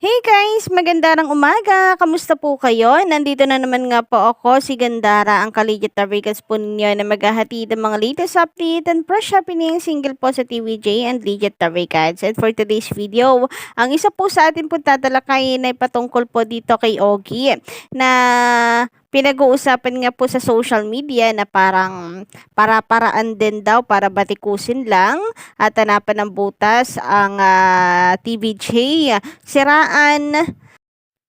Hey guys, magandang umaga. Kamusta po kayo? Nandito na naman nga po ako, si Gandara, ang Collegiate Tarvigas po ninyo na maghahatid ng mga latest update and fresh happening single po sa TVJ and Legit Tarvigas. And for today's video, ang isa po sa atin po tatalakayin ay patungkol po dito kay Ogie na pinag-uusapan nga po sa social media na parang para-paraan din daw para batikusin lang at hanapan ng butas ang TVJ siraan.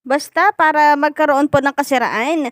Basta para magkaroon po ng kasiraan,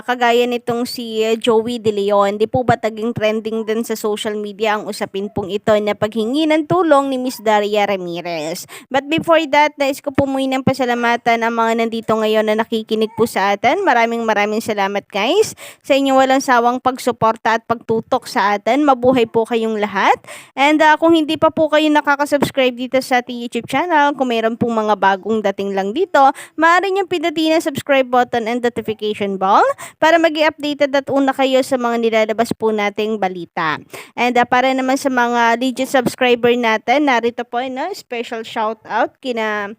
kagaya nitong si Joey De Leon, di po ba taging trending din sa social media ang usapin pong ito na paghingi ng tulong ni Miss Daria Ramirez. But before that, nais ko po muna ng pasalamatan ang mga nandito ngayon na nakikinig po sa atin. Maraming salamat guys sa inyong walang sawang pagsuporta at pagtutok sa atin. Mabuhay po kayong lahat. And kung hindi pa po kayo nakaka-subscribe dito sa ating YouTube channel, kung mayroon pong mga bagong dating lang dito, maaari niyong pindutin ang subscribe button and notification bell para maging updated at una kayo sa mga nilalabas po nating balita. And para naman sa mga legit subscriber natin, narito po special shout out kina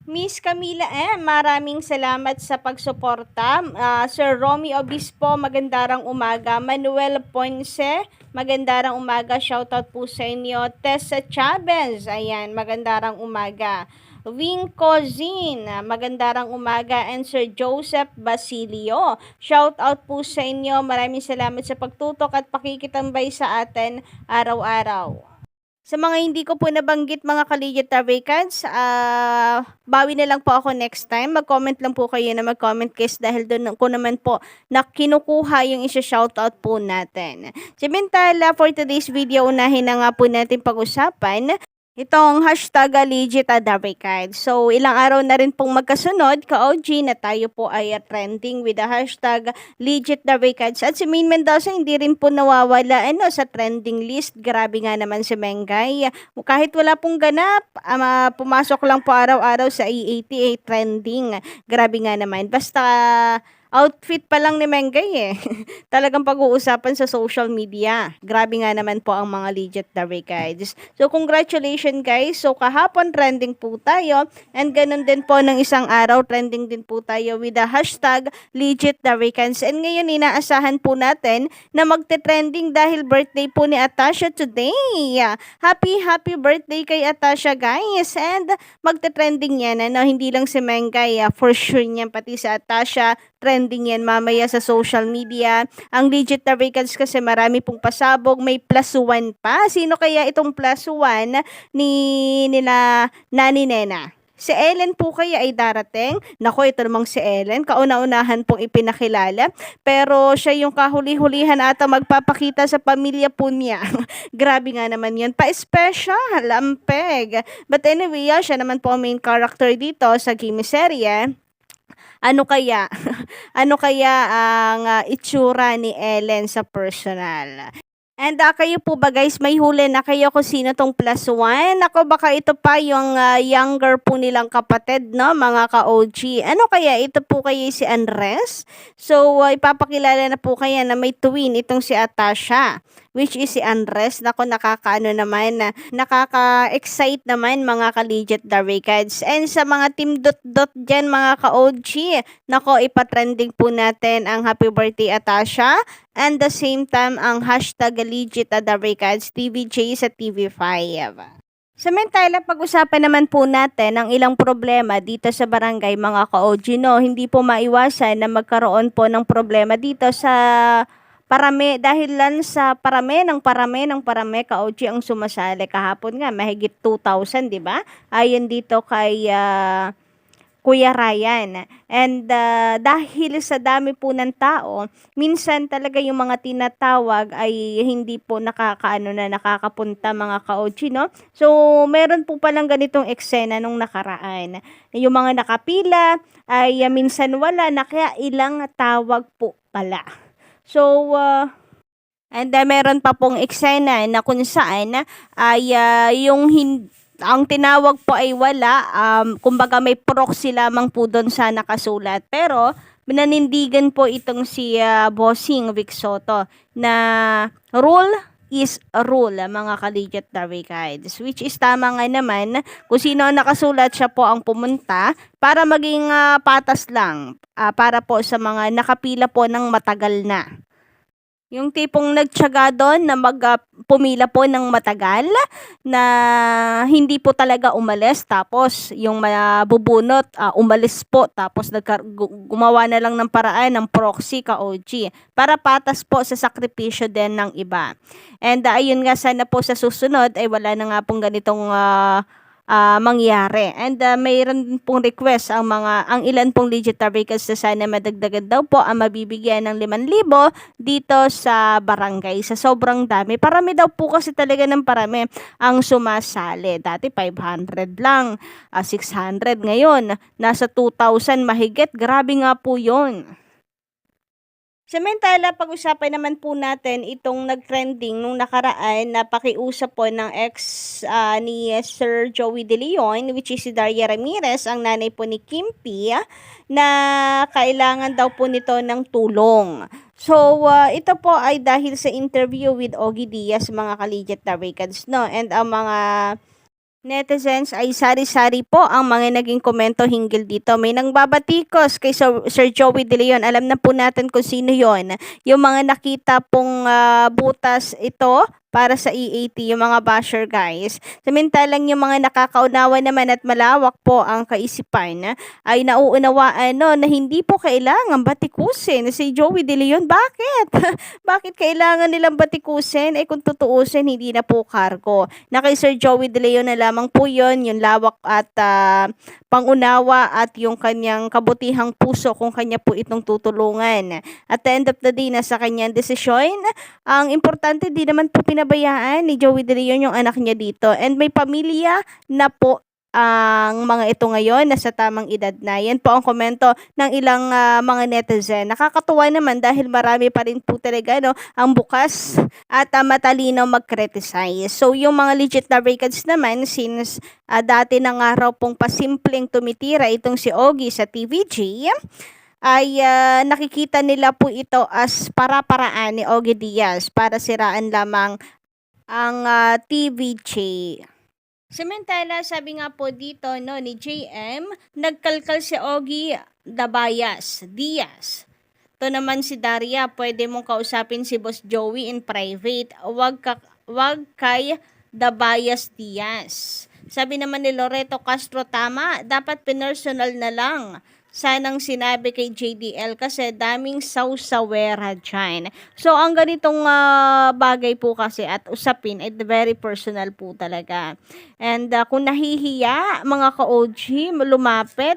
Miss Camila M, maraming salamat sa pagsuporta. Sir Romy Obispo, magandang umaga. Manuel Ponce, magandang umaga. Shoutout po sa inyo. Tessa Chavez, ayan, magandang umaga. Wing Cozin, magandang umaga. And Sir Joseph Basilio, shoutout po sa inyo. Maraming salamat sa pagtutok at pakikitambay sa atin araw-araw. Sa mga hindi ko po nabanggit mga Collegiate Tarvicans, bawi na lang po ako next time. Mag-comment lang po kayo na mag-comment guys dahil doon ko naman po na kinukuha yung isa-shoutout po natin. Samantala, for today's video, unahin na nga po natin pag-usapan itong hashtag legit Tarvicans. So, ilang araw na rin pong magkasunod ka-OG na tayo po ay trending with the hashtag legit Tarvicans. At si Main Mendoza hindi rin po nawawala sa trending list. Grabe nga naman si Mengay. Kahit wala pong ganap, pumasok lang po araw-araw sa E88 trending. Grabe nga naman. Basta outfit pa lang ni Mengay talagang pag-uusapan sa social media. Grabe nga naman po ang mga legit Tarvicans. So, congratulations guys. So, kahapon trending po tayo. And ganun din po ng isang araw, trending din po tayo with the hashtag legit Tarvicans. And ngayon, inaasahan po natin na magte-trending dahil birthday po ni Atasha today. Happy birthday kay Atasha guys. And magte-trending yan. Hindi lang si Mengay. For sure niyan, pati si Atasha trending yan mamaya sa social media. Ang legit Tarvicans kasi marami pong pasabog, may +1 pa. Sino kaya itong +1 ni nila Nani Nena? Si Ellen po kaya ay darating? Nako, ito namang si Ellen, kauna-unahan pong ipinakilala. Pero siya yung kahuli-hulihan ata magpapakita sa pamilya po niya. Grabe nga naman yun. Pa-special, ampeg. But anyway, siya naman po ang main character dito sa Gimiserye. Ano kaya? Ano kaya ang itsura ni Ellen sa personal? And kayo po ba guys, may huli na kayo kung sino tong +1? Ako baka ito pa yung younger po nilang kapatid, no? Mga ka-OG. Ano kaya? Ito po kaya si Andres? So, ipapakilala na po kaya na may twin itong si Atasha, which is si Andres. Nako, nakakaano naman, nakaka-excite naman mga ka-legit Tarvicans. And sa mga team dot dyan, mga ka-OG, nako, ipatrending po natin ang happy birthday Atasha. And the same time, ang hashtag legit Tarvicans TVJ sa TV5. Samantala, pag-usapan naman po natin ang ilang problema dito sa barangay mga ka-OG, no? Hindi po maiwasan na magkaroon po ng problema dito sa parame dahil lang sa parame ka-OG ang sumasali kahapon nga mahigit 2,000, di ba? Ayon dito kay Kuya Ryan. And dahil sa dami po ng tao, minsan talaga yung mga tinatawag ay hindi po nakakapunta mga ka-OG, no? So, meron po palang ganitong eksena nung nakaraan. Yung mga nakapila ay minsan wala na kaya ilang tawag po pala. So, and meron pa pong eksena na kung saan ay ang tinawag po ay wala, kumbaga may proxy lamang po doon sa nakasulat. Pero, minanindigan po itong si Bossing Vic Soto na rule is a rule, mga ka-legit guides. Which is tama nga naman, kung sino ang nakasulat siya po ang pumunta para maging patas lang, para po sa mga nakapila po ng matagal na. Yung tipong nagtiyaga doon na pumila po ng matagal na hindi po talaga umalis, tapos yung mabubunot umalis po, tapos gumawa na lang ng paraan ng proxy ka-OG para patas po sa sakripisyo din ng iba. And ayun nga, sana po sa susunod ay wala na nga pong ganitong mangyari. And mayroon din pong request ang ilan pong legit vehicles na sana madagdagan daw po ang mabibigyan ng 5,000 dito sa barangay. Sa sobrang dami. Parami daw po kasi talaga ng parami ang sumasali. Dati 500 lang, 600 ngayon. Nasa 2,000 mahigit. Grabe nga po yun. Samantala, pag-usapan naman po natin itong nag-trending nung nakaraan na pakiusap po ng ex ni Sir Joey De Leon, which is si Daria Ramirez, ang nanay po ni Kim P, na kailangan daw po nito ng tulong. So, ito po ay dahil sa interview with Ogie Diaz, mga ka-legit na records, no? And ang mga netizens ay sari-sari po ang mga naging komento hinggil dito. May nangbabatikos kay Sir Joey De Leon. Alam na po natin kung sino yon. Yung mga nakita pong butas ito para sa EAT, yung mga basher guys. Samantalang yung mga nakakaunawa naman at malawak po ang kaisipan ay nauunawaan na hindi po kailangan batikusin si Joey De Leon. Bakit? Bakit kailangan nilang batikusin? Kung tutuusin, hindi na po kargo. Na kay Sir Joey De Leon na lamang po yun, yung lawak at pangunawa at yung kanyang kabutihang puso kung kanya po itong tutulungan. At the end of the day, nasa kanyang desisyon. Ang importante, di naman po pinabayaan ni Joey De Leon yung anak niya dito. And may pamilya na po ang mga ito ngayon, nasa tamang edad na. Yan po ang komento ng ilang mga netizen. Nakakatuwa naman dahil marami pa rin po talaga ang bukas at matalino mag-criticize. So yung mga legit na records naman, since dati na nga raw pong pasimpleng tumitira itong si Ogie sa TVJ, ay nakikita nila po ito as para-paraan ni Ogie Diaz para siraan lamang ang TVJ. Samantala, sabi nga po dito ni JM, nagkalkal si Ogie Diaz. Ito naman si Daria, pwede mong kausapin si Boss Joey in private. Wag kay Diaz. Sabi naman ni Loreto Castro, tama, dapat pinersonal na lang. Sanang sinabi kay JDL kasi daming sawsawera dyan. So, ang ganitong bagay po kasi at usapin ay very personal po talaga. And kung nahihiya, mga ka-OG, lumapit,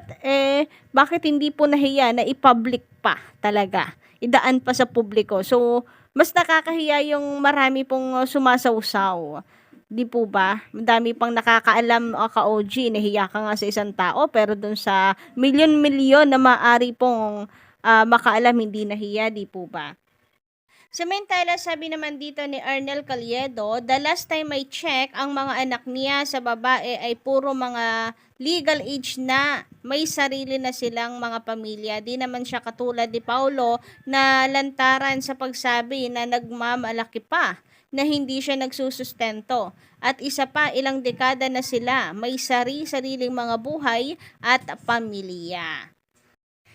bakit hindi po nahiya na i-public pa talaga? Idaan pa sa publiko. So, mas nakakahiya yung marami pong sumasawsaw. Di po ba? Madami pang nakakaalam ka-OG, nahiya ka nga sa isang tao, pero dun sa milyon-milyon na maaari pong makaalam, hindi nahiya, di po ba? Samantala, sabi naman dito ni Arnel Caliedo, the last time I check, ang mga anak niya sa babae ay puro mga legal age na, may sarili na silang mga pamilya. Di naman siya katulad ni Paulo na lantaran sa pagsabi na nagmamalaki pa, na hindi siya nagsusustento. At isa pa, ilang dekada na sila, may sariling mga buhay at pamilya.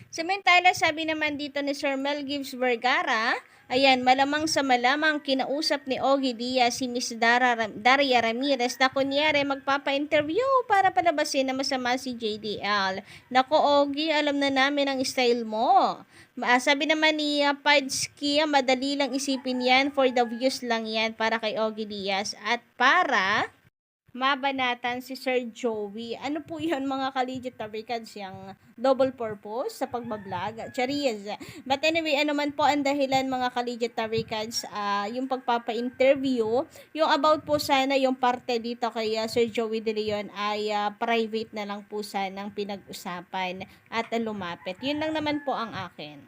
Samantala, sabi naman dito ni Sir Mel Gibbs Vergara, ayan, malamang sa malamang kinausap ni Ogie Diaz si Miss Daria Ramirez na kunyari magpapa-interview para palabasin na masama si JDL. Nako Ogie, alam na namin ang style mo. Sabi naman ni Padsky, madali lang isipin yan, for the views lang yan para kay Ogie Diaz at para mabanatan si Sir Joey. Ano po yun mga ka-legit records, yung double purpose sa pagbablog? Charis. But anyway, ano man po ang dahilan mga ka-legit records, yung pagpapa-interview, yung about po sana yung parte dito kay Sir Joey De Leon ay private na lang po sanang pinag-usapan at lumapit. Yun lang naman po ang akin.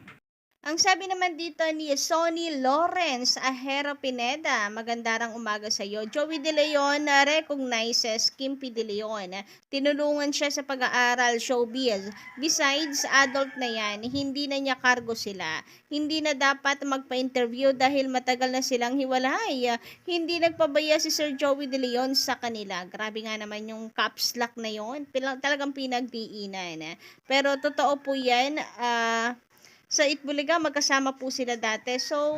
Ang sabi naman dito ni Sonny Lawrence Ahero Pineda, magandang umaga sa iyo. Joey De Leon recognizes Kimpi De Leon. Tinulungan siya sa pag-aaral showbiz. Besides, adult na yan, hindi na niya cargo sila. Hindi na dapat magpa-interview dahil matagal na silang hiwalay. Hindi nagpabaya si Sir Joey De Leon sa kanila. Grabe nga naman yung caps lock na yon. Talagang pinagdiinan. Pero totoo po yan, sa Itbulaga, magkasama po sila dati. So,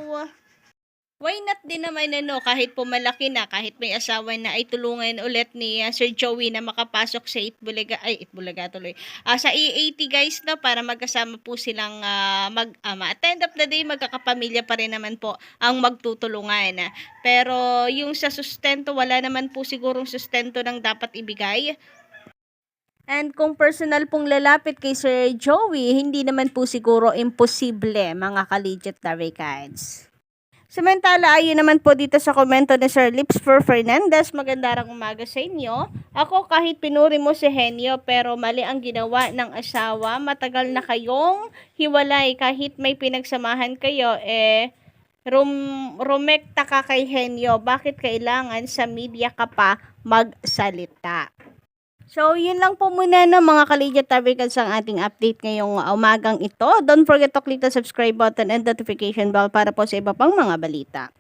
why not din naman kahit pumalaki na, kahit may asawa na, ay tulungan ulit ni Sir Joey na makapasok sa Itbulaga tuloy. Sa EAT guys na para magkasama po silang mag-ama. At end of the day, magkakapamilya pa rin naman po ang magtutulungan. Pero yung sa sustento, wala naman po sigurong sustento nang dapat ibigay. And kung personal pong lalapit kay Sir Joey, hindi naman po siguro imposible mga ka-legit Taricads. Samantala, ayun naman po dito sa komento ni Sir Lipsper Fernandez, magandang umaga sa inyo. Ako kahit pinuri mo si Henyo pero mali ang ginawa ng asawa, matagal na kayong hiwalay kahit may pinagsamahan kayo rumekta ka kay Henyo, bakit kailangan sa media ka pa magsalita? So, yun lang po muna ng mga ka-legit Taricads ang ating update ngayong umagang ito. Don't forget to click the subscribe button and notification bell para po sa iba pang mga balita.